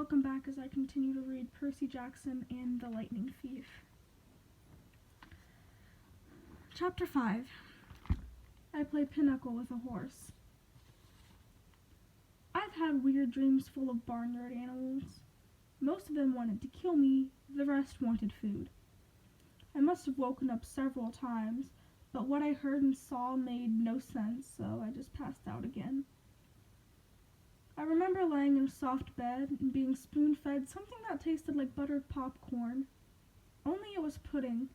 Welcome back as I continue to read Percy Jackson and the Lightning Thief. Chapter 5. I play pinochle with a horse. I've had weird dreams full of barnyard animals. Most of them wanted to kill me, the rest wanted food. I must have woken up several times, but what I heard and saw made no sense, so I just passed out again. I remember laying in a soft bed and being spoon-fed something that tasted like buttered popcorn. Only it was pudding.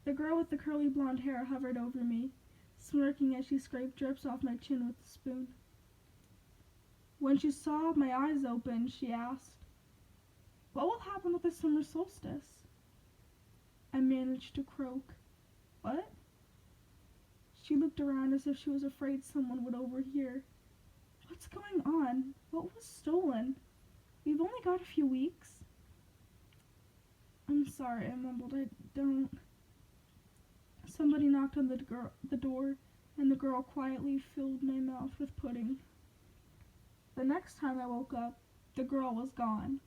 The girl with the curly blonde hair hovered over me, smirking as she scraped drips off my chin with the spoon. When she saw my eyes open, she asked, "What will happen with the summer solstice?" I managed to croak, "What?" She looked around as if she was afraid someone would overhear. "What's going on? What was stolen? We've only got a few weeks." "I'm sorry," I mumbled. "I don't..." Somebody knocked on the door, and the girl quietly filled my mouth with pudding. The next time I woke up, the girl was gone.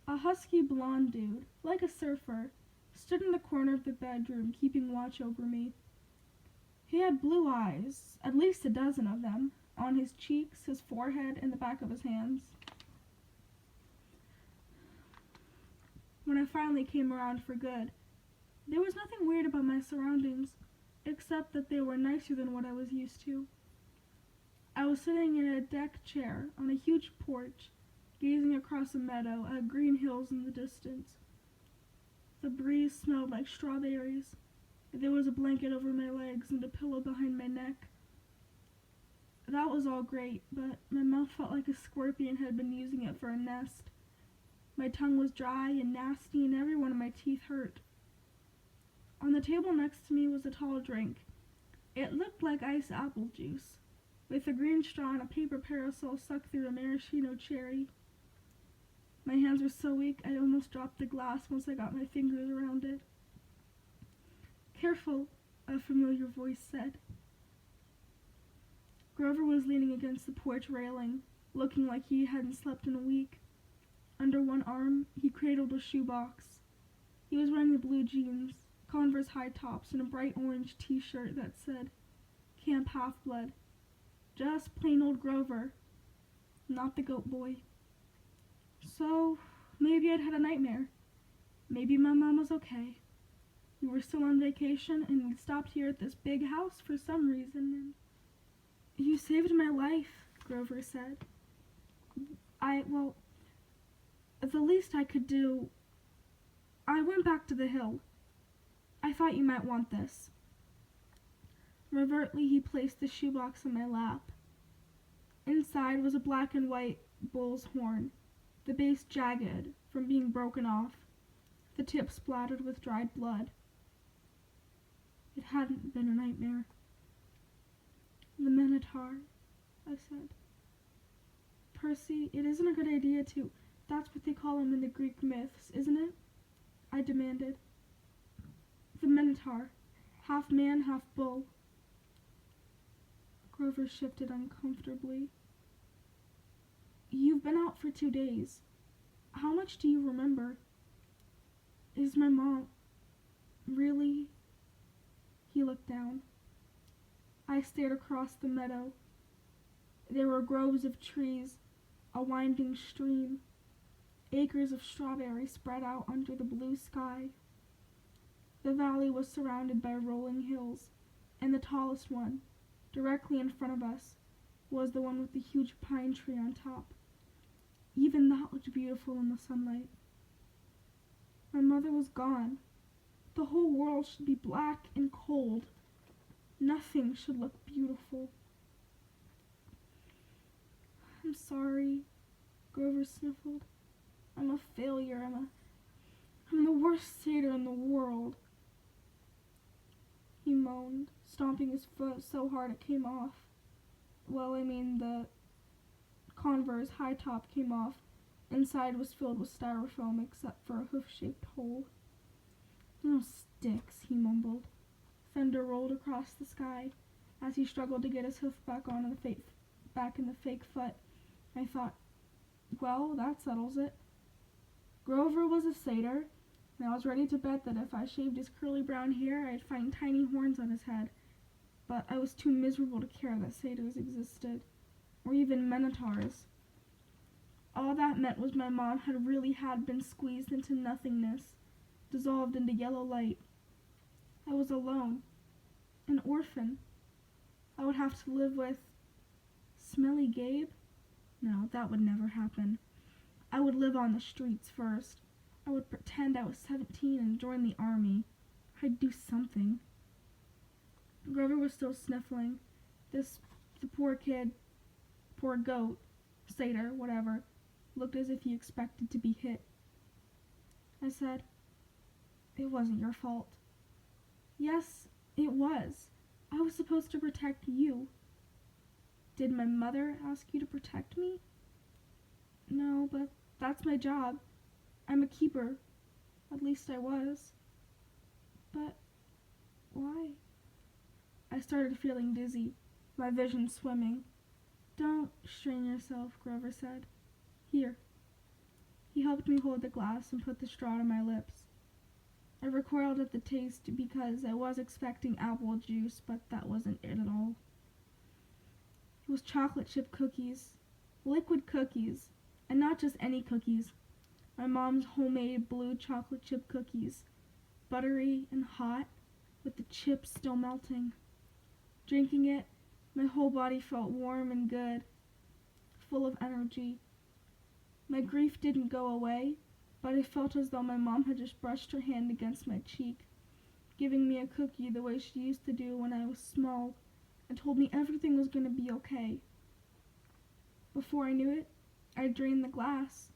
A husky blonde dude, like a surfer, stood in the corner of the bedroom, keeping watch over me. He had blue eyes, at least a dozen of them, on his cheeks, his forehead, and the back of his hands. When I finally came around for good, there was nothing weird about my surroundings, except that they were nicer than what I was used to. I was sitting in a deck chair on a huge porch, gazing across a meadow at green hills in the distance. The breeze smelled like strawberries. There was a blanket over my legs and a pillow behind my neck. That was all great, but my mouth felt like a scorpion had been using it for a nest. My tongue was dry and nasty, and every one of my teeth hurt. On the table next to me was a tall drink. It looked like iced apple juice, with a green straw and a paper parasol sucked through a maraschino cherry. My hands were so weak I almost dropped the glass once I got my fingers around it. "Careful," a familiar voice said. Grover was leaning against the porch railing, looking like he hadn't slept in a week. Under one arm, he cradled a shoebox. He was wearing the blue jeans, Converse high tops, and a bright orange t-shirt that said, "Camp HalfBlood." Just plain old Grover, not the goat boy. So, maybe I'd had a nightmare. Maybe my mom was okay. We were still on vacation, and we'd stopped here at this big house for some reason, and... "You saved my life," Grover said. Well, the least I could do... I went back to the hill. I thought you might want this." Reverently, he placed the shoebox on my lap. Inside was a black and white bull's horn, the base jagged from being broken off, the tip splattered with dried blood. It hadn't been a nightmare. "The Minotaur," I said. "Percy, it isn't a good idea to... That's what they call him in the Greek myths, isn't it?" I demanded. "The Minotaur. Half man, half bull." Grover shifted uncomfortably. "You've been out for 2 days. How much do you remember? Is my mom... really?" He looked down. I stared across the meadow. There were groves of trees, a winding stream, acres of strawberries spread out under the blue sky. The valley was surrounded by rolling hills, and the tallest one, directly in front of us, was the one with the huge pine tree on top. Even that looked beautiful in the sunlight. My mother was gone. The whole world should be black and cold. Nothing should look beautiful. "I'm sorry," Grover sniffled. "I'm a failure. I'm the worst satyr in the world." He moaned, stomping his foot so hard it came off. The Converse high top came off. Inside was filled with styrofoam except for a hoof-shaped hole. "Oh, sticks," he mumbled. Thunder rolled across the sky. As he struggled to get his hoof back in the fake foot, I thought, Well, that settles it. Grover was a satyr, and I was ready to bet that if I shaved his curly brown hair, I'd find tiny horns on his head. But I was too miserable to care that satyrs existed, or even minotaurs. All that meant was my mom had been squeezed into nothingness, dissolved into yellow light. I was alone, an orphan. I would have to live with Smelly Gabe? No, that would never happen. I would live on the streets first. I would pretend I was 17 and join the army. I'd do something. Grover was still sniffling. The poor kid, poor goat, satyr, whatever, looked as if he expected to be hit. I said, "It wasn't your fault." "Yes, it was. I was supposed to protect you." "Did my mother ask you to protect me?" "No, but that's my job. I'm a keeper. At least I was." "But why?" I started feeling dizzy, my vision swimming. "Don't strain yourself," Grover said. "Here." He helped me hold the glass and put the straw to my lips. I recoiled at the taste because I was expecting apple juice, but that wasn't it at all. It was chocolate chip cookies, liquid cookies, and not just any cookies. My mom's homemade blue chocolate chip cookies, buttery and hot, with the chips still melting. Drinking it, my whole body felt warm and good, full of energy. My grief didn't go away, but I felt as though my mom had just brushed her hand against my cheek, giving me a cookie the way she used to do when I was small, and told me everything was going to be okay. Before I knew it, I drained the glass.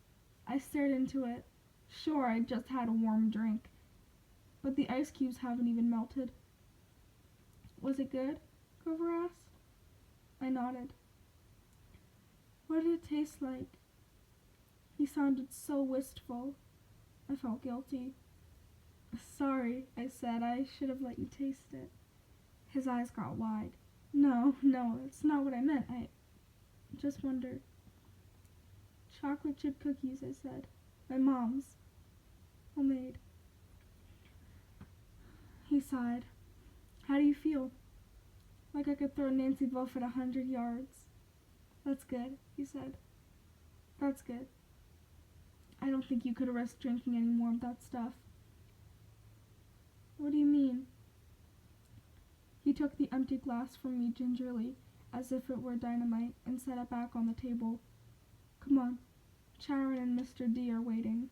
I stared into it. Sure, I just had a warm drink, but the ice cubes haven't even melted. "Was it good?" Grover asked. I nodded. "What did it taste like?" He sounded so wistful. I felt guilty. "Sorry," I said. "I should have let you taste it." His eyes got wide. No, that's not what I meant. I just wondered." "Chocolate chip cookies," I said. "My mom's. Homemade." He sighed. "How do you feel?" "Like I could throw Nancy Wolf at 100 yards. "That's good," he said. "That's good. I don't think you could risk drinking any more of that stuff." "What do you mean?" He took the empty glass from me gingerly, as if it were dynamite, and set it back on the table. "Come on. Sharon and Mr. D are waiting."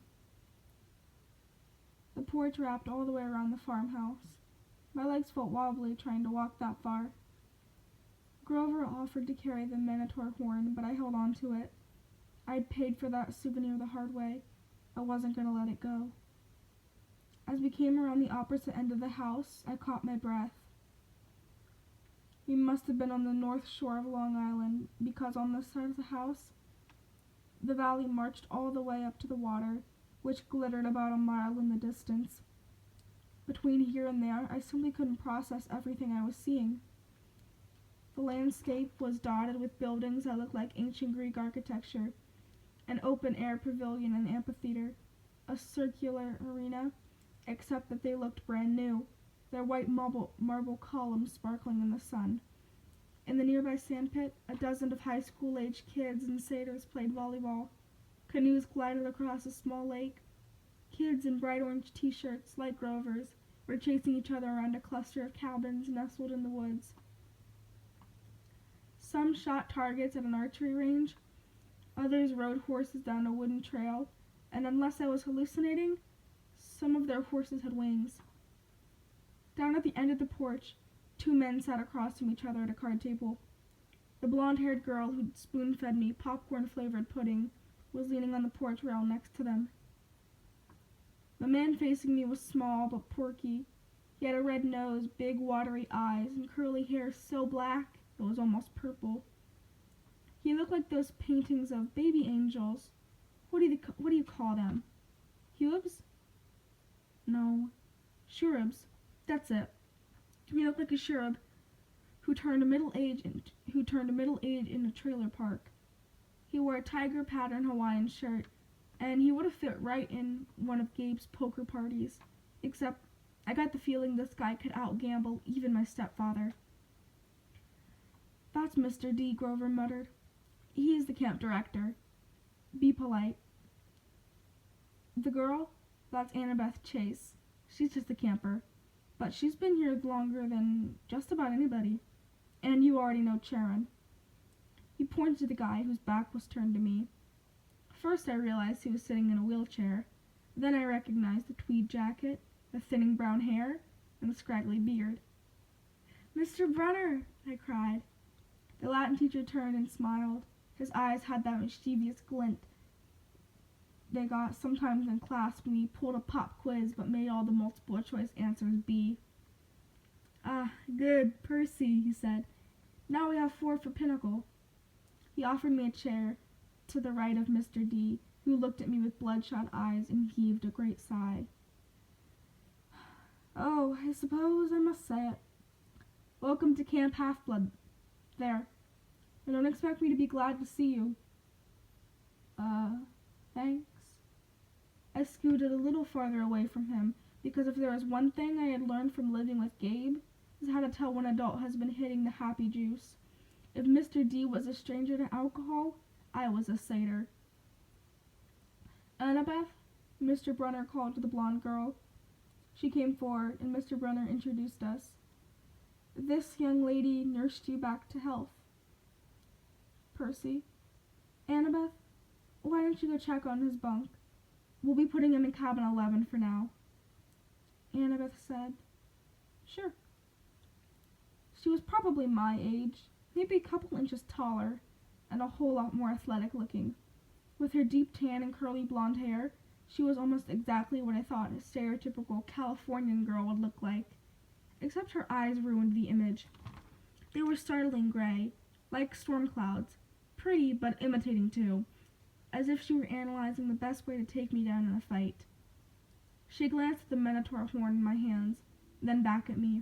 The porch wrapped all the way around the farmhouse. My legs felt wobbly trying to walk that far. Grover offered to carry the Minotaur horn, but I held on to it. I'd paid for that souvenir the hard way. I wasn't going to let it go. As we came around the opposite end of the house, I caught my breath. We must have been on the north shore of Long Island, because on this side of the house, the valley marched all the way up to the water, which glittered about a mile in the distance. Between here and there, I simply couldn't process everything I was seeing. The landscape was dotted with buildings that looked like ancient Greek architecture, an open-air pavilion and amphitheater, a circular arena, except that they looked brand new, their white marble columns sparkling in the sun. In the nearby sandpit, a dozen of high school-aged kids and satyrs played volleyball. Canoes glided across a small lake. Kids in bright orange t-shirts, like Grover's, were chasing each other around a cluster of cabins nestled in the woods. Some shot targets at an archery range. Others rode horses down a wooden trail, and unless I was hallucinating, some of their horses had wings. Down at the end of the porch, two men sat across from each other at a card table. The blonde-haired girl who'd spoon-fed me popcorn-flavored pudding was leaning on the porch rail next to them. The man facing me was small but porky. He had a red nose, big watery eyes, and curly hair so black it was almost purple. He looked like those paintings of baby angels. What do you call them? Hubes? No. Cherubs. That's it. He looked like a cherub who turned middle age in a trailer park. He wore a tiger pattern Hawaiian shirt, and he would have fit right in one of Gabe's poker parties, except I got the feeling this guy could outgamble even my stepfather. "That's Mr. D," Grover muttered. "He's the camp director. Be polite." "The girl? That's Annabeth Chase. She's just a camper. But she's been here longer than just about anybody. And you already know Charon." He pointed to the guy whose back was turned to me. First I realized he was sitting in a wheelchair. Then I recognized the tweed jacket, the thinning brown hair, and the scraggly beard. "Mr. Brunner!" I cried. The Latin teacher turned and smiled. His eyes had that mischievous glint they got sometimes in class when he pulled a pop quiz but made all the multiple choice answers B. "Ah, good, Percy," he said. "Now we have 4 for Pinnacle." He offered me a chair to the right of Mr. D, who looked at me with bloodshot eyes and heaved a great sigh. "Oh, I suppose I must say it. Welcome to Camp HalfBlood. There. And don't expect me to be glad to see you." Thanks." I scooted a little farther away from him, because if there was one thing I had learned from living with Gabe, is how to tell when an adult has been hitting the happy juice. If Mr. D was a stranger to alcohol, I was a satyr. "Annabeth," Mr. Brunner called to the blonde girl. She came forward, and Mr. Brunner introduced us. "This young lady nursed you back to health, Percy. Annabeth, why don't you go check on his bunk? We'll be putting him in cabin 11 for now." Annabeth said, "Sure." She was probably my age, maybe a couple inches taller, and a whole lot more athletic looking. With her deep tan and curly blonde hair, she was almost exactly what I thought a stereotypical Californian girl would look like, except her eyes ruined the image. They were startling gray, like storm clouds, pretty but imitating too, as if she were analyzing the best way to take me down in a fight. She glanced at the Minotaur horn in my hands, then back at me.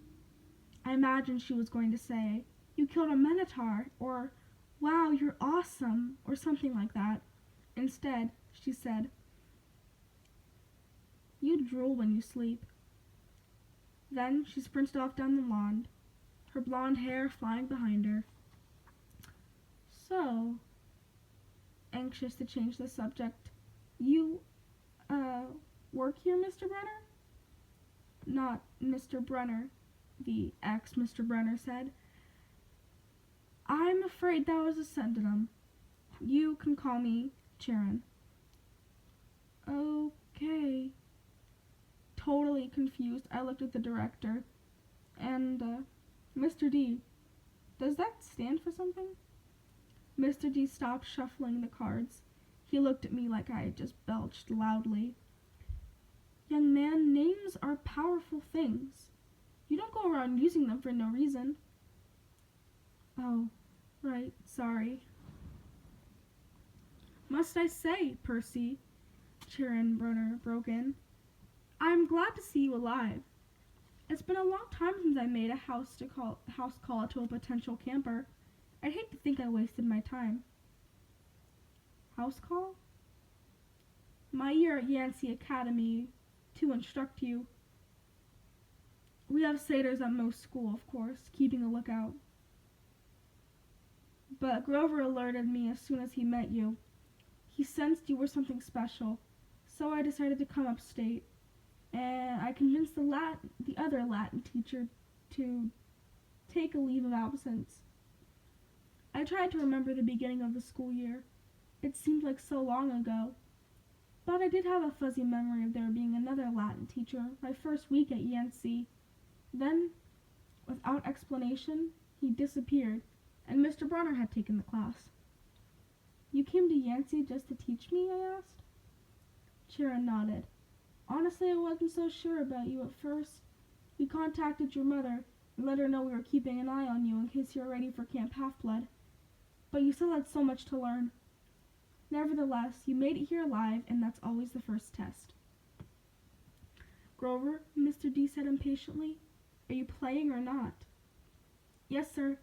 I imagined she was going to say, "You killed a Minotaur," or, "Wow, you're awesome," or something like that. Instead, she said, "You drool when you sleep." Then she sprinted off down the lawn, her blonde hair flying behind her. "So," anxious to change the subject, "you, work here, Mr. Brunner?" "Not Mr. Brunner," the ex-Mr. Brunner said. "I'm afraid that was a synonym. You can call me Charon." "Okay." Totally confused, I looked at the director. "And, Mr. D, does that stand for something?" Mr. D stopped shuffling the cards. He looked at me like I had just belched loudly. "Young man, names are powerful things. You don't go around using them for no reason." "Oh, right, sorry." "Must I say, Percy," Charon Brunner broke in, "I'm glad to see you alive. It's been a long time since I made a house call to a potential camper. I'd hate to think I wasted my time." "House call?" "My year at Yancey Academy to instruct you. We have satyrs at most school, of course, keeping a lookout. But Grover alerted me as soon as he met you. He sensed you were something special, so I decided to come upstate, and I convinced the other Latin teacher to take a leave of absence. I tried to remember the beginning of the school year. It seemed like so long ago. But I did have a fuzzy memory of there being another Latin teacher my first week at Yancey. Then, without explanation, he disappeared, and Mr. Brunner had taken the class." "You came to Yancey just to teach me?" I asked. Charon nodded. "Honestly, I wasn't so sure about you at first. We contacted your mother and let her know we were keeping an eye on you in case you were ready for Camp HalfBlood. But you still had so much to learn. Nevertheless, you made it here alive, and that's always the first test." "Grover," Mr. D said impatiently, "are you playing or not?" "Yes, sir."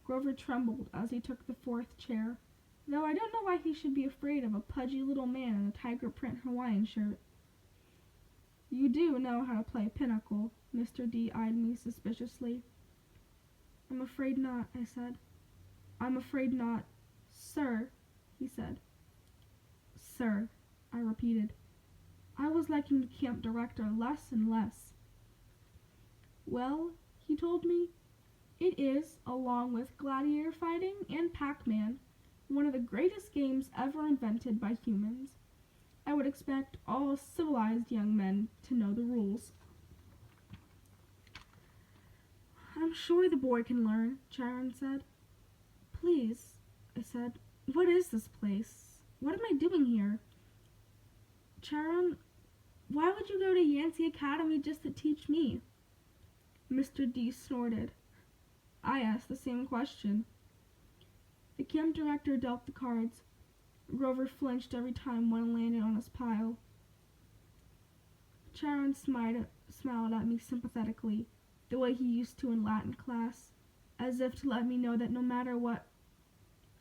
Grover trembled as he took the 4th chair. though I don't know why he should be afraid of a pudgy little man in a tiger print Hawaiian shirt. You do know how to play pinochle. Mr. D eyed me suspiciously. I'm afraid not, I said. I'm afraid not, sir, he said. Sir, I repeated. I was liking the camp director less and less. Well, he told me, it is, along with gladiator fighting and Pac-Man, one of the greatest games ever invented by humans. I would expect all civilized young men to know the rules. I'm sure the boy can learn, Charon said. Please, I said, what is this place? What am I doing here? Charon, why would you go to Yancey Academy just to teach me? Mr. D snorted. I asked the same question. The camp director dealt the cards. Grover flinched every time one landed on his pile. Charon smiled at me sympathetically, the way he used to in Latin class, as if to let me know that no matter what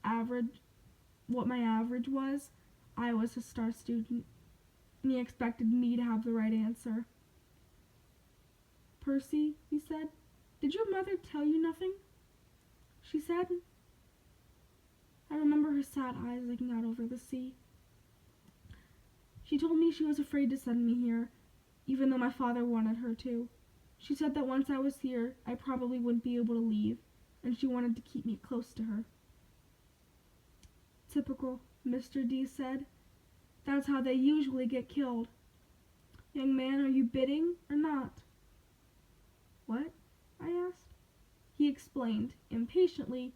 my average was, I was a star student, and he expected me to have the right answer. Percy, he said, did your mother tell you nothing? She said. I remember her sad eyes looking out over the sea. She told me she was afraid to send me here, even though my father wanted her to. She said that once I was here, I probably wouldn't be able to leave, and she wanted to keep me close to her. Typical, Mr. D said. That's how they usually get killed. Young man, are you bidding or not? What? I asked. He explained, impatiently,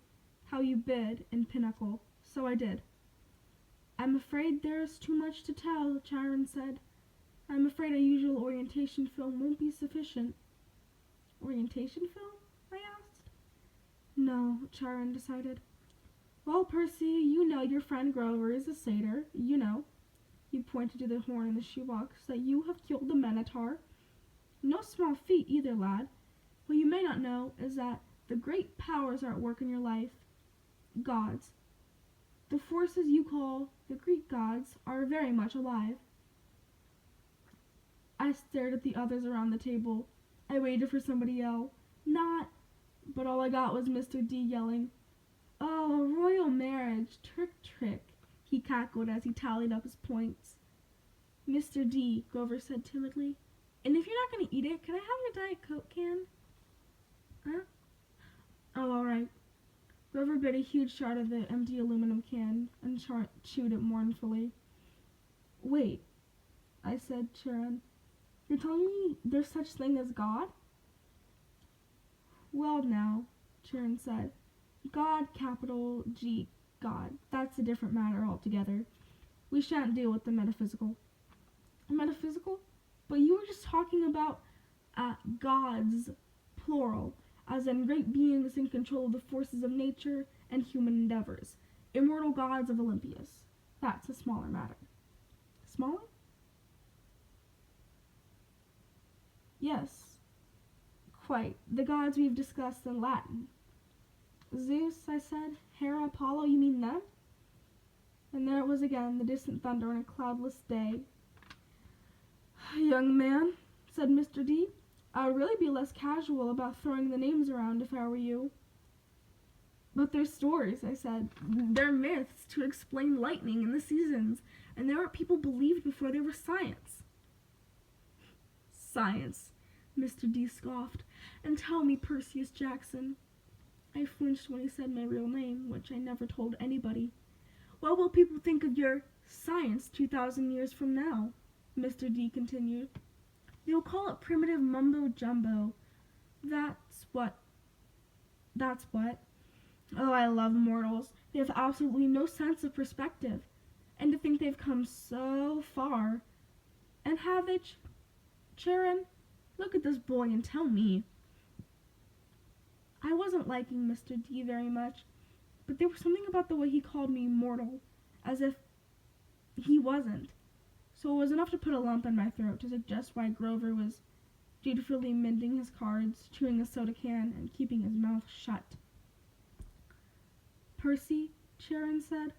how you bid in pinochle, so I did. I'm afraid there is too much to tell, Charon said. I'm afraid a usual orientation film won't be sufficient. Orientation film? I asked. No, Charon decided. Well, Percy, you know your friend Grover is a satyr, you know. He pointed to the horn in the shoebox, that you have killed the Minotaur. No small feat either, lad. What you may not know is that the great powers are at work in your life. Gods. The forces you call the Greek gods are very much alive. I stared at the others around the table. I waited for somebody to yell, not, but all I got was Mr. D yelling, oh, a royal marriage, trick, he cackled as he tallied up his points. Mr. D, Grover said timidly, and if you're not going to eat it, can I have your Diet Coke can? Huh? Oh, all right. Grover bit a huge shot of the empty aluminum can and chewed it mournfully. Wait, I said, Charon. You're telling me there's such thing as God? Well, now, Charon said. God, capital G, God. That's a different matter altogether. We shan't deal with the metaphysical. Metaphysical? But you were just talking about gods, plural, as in great beings in control of the forces of nature and human endeavors. Immortal gods of Olympians. That's a smaller matter. Smaller? Yes, quite. The gods we've discussed in Latin. Zeus, I said. Hera, Apollo, you mean them? And there it was again, the distant thunder on a cloudless day. Young man, said Mr. D, I would really be less casual about throwing the names around if I were you. But they're stories, I said. They're myths to explain lightning and the seasons, and they're what people believed before they were science. Science, Mr. D scoffed. And tell me, Perseus Jackson. I flinched when he said my real name, which I never told anybody. What will people think of your science 2,000 years from now? Mr. D continued. They'll call it primitive mumbo-jumbo. That's what. Oh, I love mortals. They have absolutely no sense of perspective. And to think they've come so far. And have they, Charon? Look at this boy and tell me. I wasn't liking Mr. D very much, but there was something about the way he called me mortal, as if he wasn't. So it was enough to put a lump in my throat to suggest why Grover was dutifully mending his cards, chewing a soda can, and keeping his mouth shut. Percy, Charon said,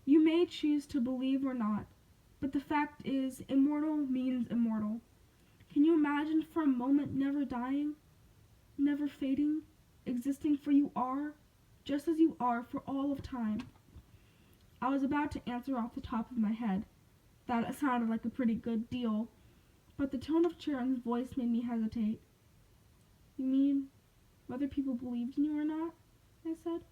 You may choose to believe or not, but the fact is, immortal means immortal. Can you imagine for a moment never dying, never fading, existing for you are, just as you are for all of time? I was about to answer off the top of my head that it sounded like a pretty good deal, but the tone of Charon's voice made me hesitate. You mean whether people believed in you or not? I said.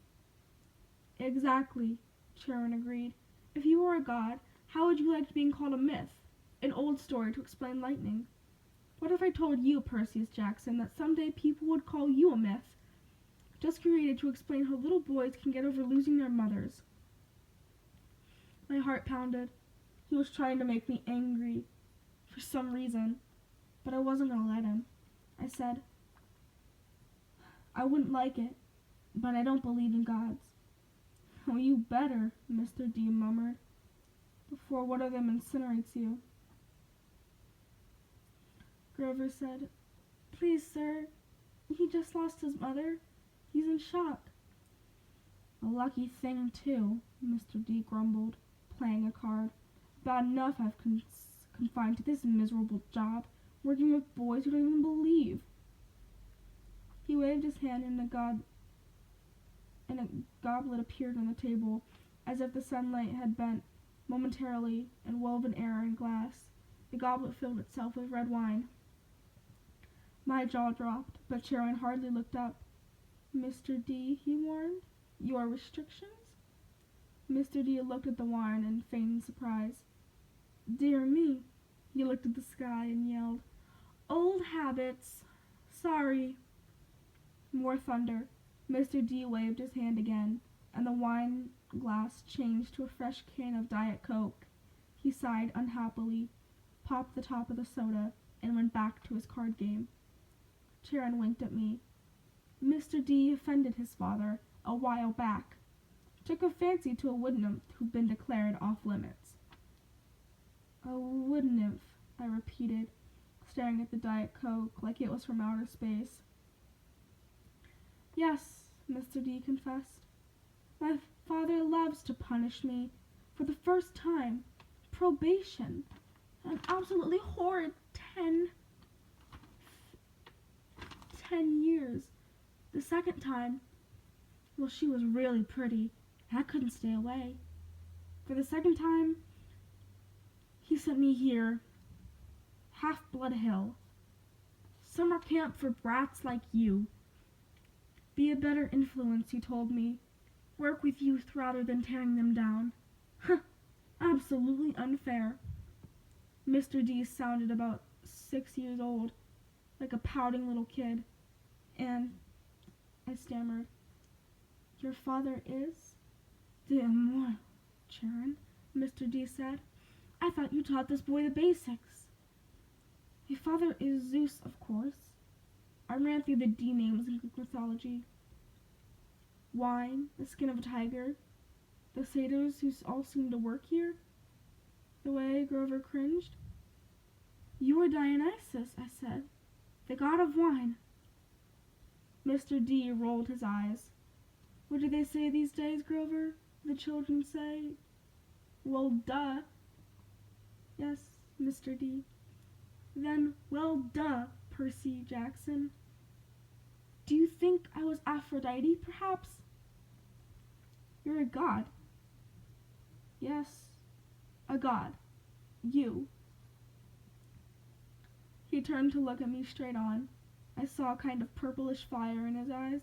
Exactly, Charon agreed. If you were a god, how would you like being called a myth, an old story to explain lightning? What if I told you, Percy Jackson, that someday people would call you a myth, just created to explain how little boys can get over losing their mothers? My heart pounded. He was trying to make me angry for some reason, but I wasn't going to let him. I said, I wouldn't like it, but I don't believe in gods. Oh, you better, Mr. D murmured, before one of them incinerates you. Grover said, Please, sir, he just lost his mother. He's in shock. A lucky thing, too, Mr. D grumbled, playing a card. Bad enough I've confined to this miserable job, working with boys who don't even believe. He waved his hand and a goblet appeared on the table, as if the sunlight had bent momentarily and woven air and glass. The goblet filled itself with red wine. My jaw dropped, but Charon hardly looked up. Mr. D, he warned, your restrictions? Mr. D looked at the wine in feigned surprise. Dear me, he looked at the sky and yelled, Old habits. Sorry. More thunder. Mr. D waved his hand again, and the wine glass changed to a fresh can of Diet Coke. He sighed unhappily, popped the top of the soda, and went back to his card game. Charon winked at me. Mr. D offended his father a while back. Took a fancy to a wood nymph who'd been declared off-limits. A wood nymph, I repeated, staring at the Diet Coke like it was from outer space. Yes, Mr. D confessed. My father loves to punish me for the first time. Probation. An absolutely horrid 10 years. The second time, well, she was really pretty, and I couldn't stay away. For the second time, he sent me here, HalfBlood Hill. Summer camp for brats like you. Be a better influence, he told me. Work with youth rather than tearing them down. Huh, absolutely unfair. Mr. D sounded about 6 years old, like a pouting little kid, and I stammered, Your father is? Immortal, Charon, Mr. D said. I thought you taught this boy the basics. My father is Zeus, of course. I ran through the D names in Greek mythology. Wine, the skin of a tiger, the satyrs who all seem to work here. The way Grover cringed. You are Dionysus, I said, the god of wine. Mr. D rolled his eyes. What do they say these days, Grover? The children say. Well, duh. Yes, Mr. D. Then, well, duh, Percy Jackson. Do you think I was Aphrodite, perhaps? You're a god. Yes, a god. You. He turned to look at me straight on. I saw a kind of purplish fire in his eyes.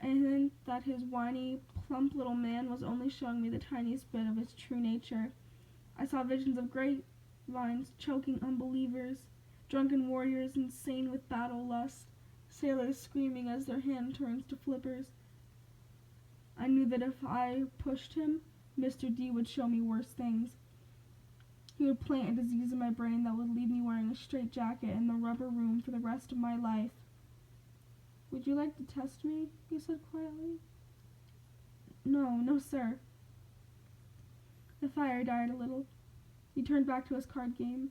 I think that his whiny, plump little man was only showing me the tiniest bit of his true nature. I saw visions of grapevines choking unbelievers, drunken warriors insane with battle lust, sailors screaming as their hand turns to flippers. I knew that if I pushed him, Mr. D would show me worse things. He would plant a disease in my brain that would leave me wearing a straitjacket in the rubber room for the rest of my life. Would you like to test me? He said quietly. No, sir. The fire died a little. He turned back to his card game.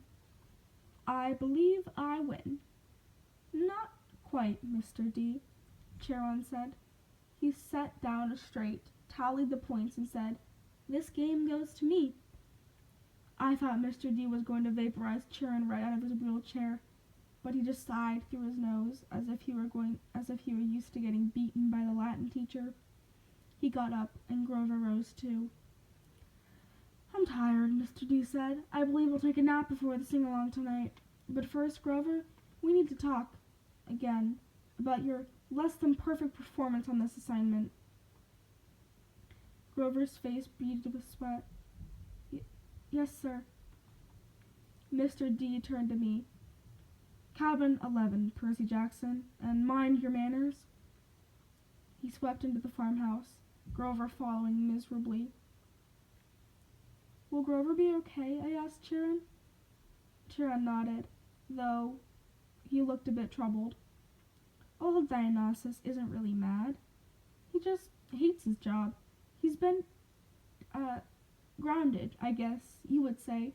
I believe I win. Not quite, Mr. D, Charon said. He set down a straight, tallied the points, and said, This game goes to me. I thought Mr. D was going to vaporize Charon right out of his wheelchair, but he just sighed through his nose as if he were used to getting beaten by the Latin teacher. He got up, and Grover rose too. I'm tired, Mr. D said. I believe we'll take a nap before the sing-along tonight. But first, Grover, we need to talk, again, about your less-than-perfect performance on this assignment. Grover's face beaded with sweat. Yes, sir. Mr. D turned to me. Cabin 11, Percy Jackson, and mind your manners. He swept into the farmhouse, Grover following miserably. Will Grover be okay? I asked Charon. Charon nodded, though he looked a bit troubled. Old Dionysus isn't really mad. He just hates his job. He's been, grounded, I guess you would say,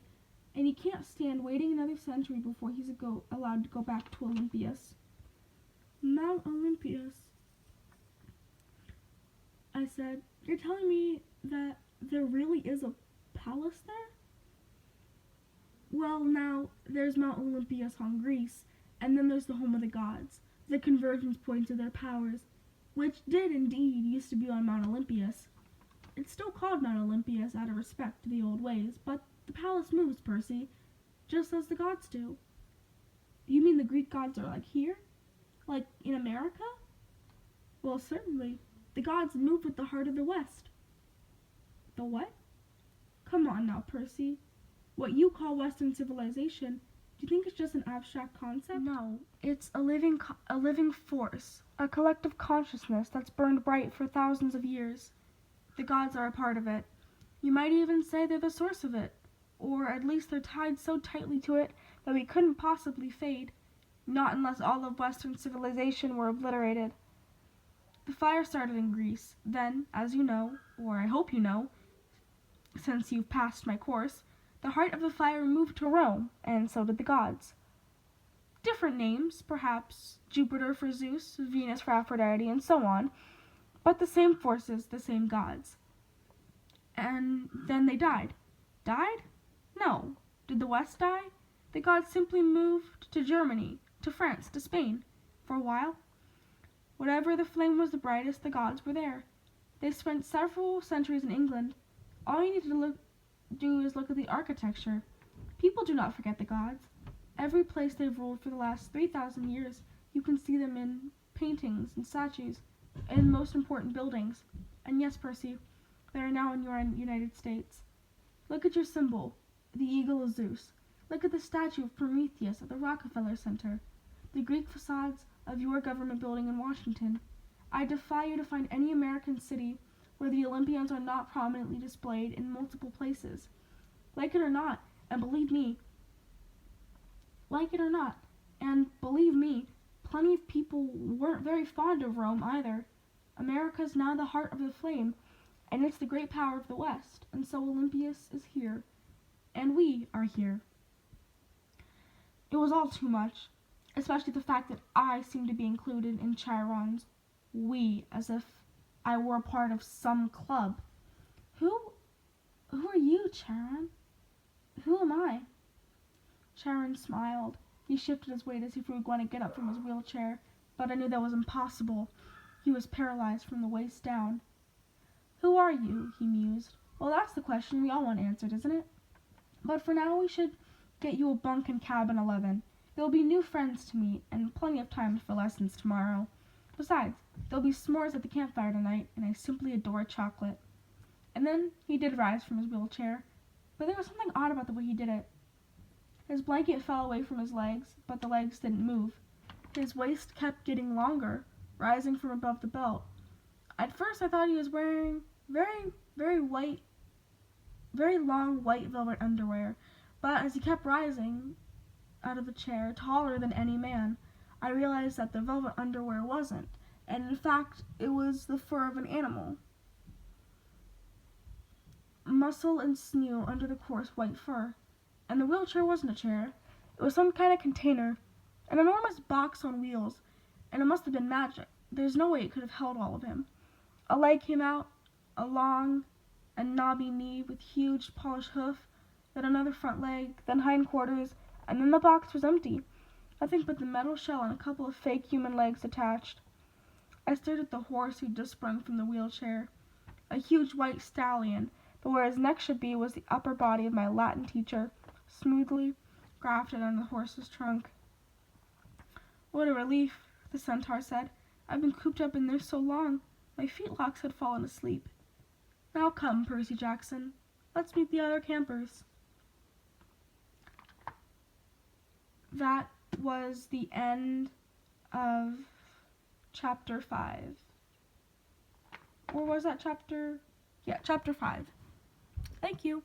and he can't stand waiting another century before he's allowed to go back to Olympias. Mount Olympias, I said. You're telling me that there really is a palace there? Well, now, there's Mount Olympias on Greece, and then there's the home of the gods, the convergence points of their powers, which did indeed used to be on Mount Olympias. It's still called Mount Olympias out of respect to the old ways, but the palace moves, Percy, just as the gods do. You mean the Greek gods are like here? Like in America? Well, certainly. The gods move with the heart of the West. The what? Come on now, Percy. What you call Western civilization, do you think it's just an abstract concept? No, it's a living force, a collective consciousness that's burned bright for thousands of years. The gods are a part of it. You might even say they're the source of it, or at least they're tied so tightly to it that we couldn't possibly fade, not unless all of Western civilization were obliterated. The fire started in Greece. Then, as you know, or I hope you know, since you've passed my course, the heart of the fire moved to Rome, and so did the gods. Different names, perhaps Jupiter for Zeus, Venus for Aphrodite, and so on, but the same forces, the same gods. And then they died. Died? No. Did the West die? The gods simply moved to Germany, to France, to Spain. For a while. Whatever the flame was the brightest, the gods were there. They spent several centuries in England. All you need to do is look at the architecture. People do not forget the gods. Every place they've ruled for the last 3,000 years, you can see them in paintings and statues, in most important buildings. And yes, Percy, they are now in your United States. Look at your symbol, the eagle of Zeus. Look at the statue of Prometheus at the Rockefeller Center, the Greek facades of your government building in Washington. I defy you to find any American city where the Olympians are not prominently displayed in multiple places. Like it or not, and believe me, plenty of people weren't very fond of Rome either. America's now the heart of the flame, and it's the great power of the West, and so Olympias is here, and we are here. It was all too much, especially the fact that I seemed to be included in Chiron's we, as if I were a part of some club. Who are you, Charon? Who am I? Charon smiled. He shifted his weight as if he were going to get up from his wheelchair, but I knew that was impossible. He was paralyzed from the waist down. Who are you? He mused. Well, that's the question we all want answered, isn't it? But for now, we should get you a bunk in cabin 11. There will be new friends to meet, and plenty of time for lessons tomorrow. Besides, there'll be s'mores at the campfire tonight, and I simply adore chocolate. And then he did rise from his wheelchair, but there was something odd about the way he did it. His blanket fell away from his legs, but the legs didn't move. His waist kept getting longer, rising from above the belt. At first I thought he was wearing very long white velvet underwear, but as he kept rising out of the chair, taller than any man, I realized that the velvet underwear wasn't, and in fact it was the fur of an animal. Muscle and sinew under the coarse white fur. And the wheelchair wasn't a chair. It was some kind of container, an enormous box on wheels, and it must have been magic. There's no way it could have held all of him. A leg came out, a long a knobby knee with huge polished hoof, then another front leg, then hindquarters, and then the box was empty. Nothing but the metal shell and a couple of fake human legs attached. I stared at the horse who'd just sprung from the wheelchair. A huge white stallion, but where his neck should be was the upper body of my Latin teacher, smoothly grafted on the horse's trunk. "What a relief," the centaur said. "I've been cooped up in there so long, my feetlocks had fallen asleep. Now come, Percy Jackson, let's meet the other campers." That was the end of chapter 5. Or was that chapter? Yeah, chapter 5. Thank you.